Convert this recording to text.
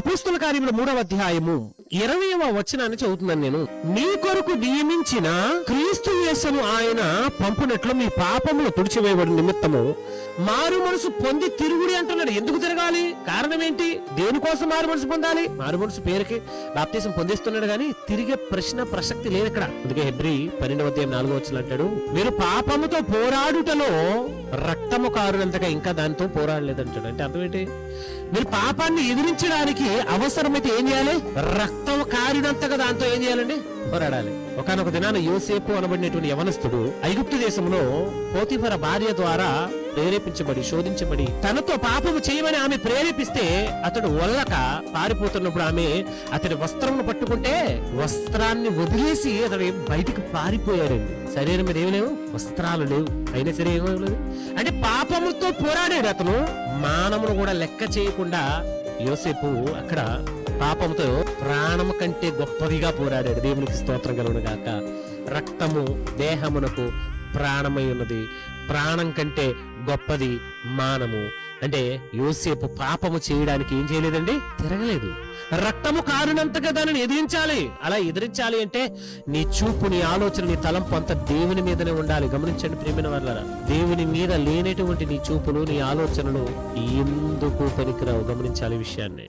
అపోస్తల కార్యముల 3వ అధ్యాయము 20వ వచనాన్ని చదువుతున్నాను నేను. మీ కొరకు నియమించిన క్రీస్తు యేసును ఆయన పంపునట్లు మీ పాపములు తుడిచివేయబడి నిమిత్తము మారు మనసు పొంది తిరుగుడి అంటున్నాడు. ఎందుకు తిరగాలి? కారణం ఏంటి? దేనికోసం మారు మనసు పొందాలి? మారు మనసు పేరుకి బాప్తిసం పొందిస్తున్నాడు కానీ తిరిగే ప్రసక్తి లేదు ఇక్కడ. అందుకే హెబ్రీ 12వ అధ్యాయం 4వ వచనం అంటాడు, మీరు పాపముతో పోరాడుటలో రక్తము కారునంతగా ఇంకా దానితో పోరాడలేదంటాడు. అంటే అర్థం ఏంటి? మీరు పాపాన్ని ఎదిరించడానికి అవసరమైతే ఏం చేయాలి? రక్తం కారినంతగా దాంతో ఏం చేయాలండి? పోరాడాలి. ఒకనొక దినాన యోసేపు అనబడినటువంటి యవనస్తుడు ఐగుప్తు దేశంలో పోతిఫర భార్య ద్వారా ప్రేరేపించబడి శోధించబడి తనతో పాపము చేయమని ఆమె ప్రేరేపిస్తే అతడు వల్లక పారిపోతున్నప్పుడు ఆమె అతడి వస్త్రమును పట్టుకుంటే వస్త్రాన్ని వదిలేసి అతడు బయటికి పారిపోయాడండి. శరీరం మీద ఏమి లేవు, వస్త్రాలు లేవు, అయినా సరే ఏమీ లేదు. అంటే పాపముతో పోరాడాడు అతను. మానమును కూడా లెక్క చేయకుండా యోసేపు అక్కడ పాపముతో ప్రాణము కంటే గొప్పదిగా పోరాడాడు. దేవునికి స్తోత్రం కలుగును గాక. రక్తము దేహమునకు ప్రాణమై ఉన్నది, ప్రాణం కంటే గొప్పది మానము. అంటే యోసేపు పాపము చేయడానికి ఏం చేయలేదండి? తిరగలేదు. రక్తము కారునంతగా దానిని ఎదిరించాలి. అలా ఎదిరించాలి అంటే నీ చూపు, నీ ఆలోచన, నీ తలంపు అంతా దేవుని మీదనే ఉండాలి. గమనించండి ప్రియమైన వాళ్ళారా, దేవుని మీద లేనటువంటి నీ చూపులు, నీ ఆలోచనలు ఎందుకు పనికిరావు. గమనించాలి విషయాన్ని.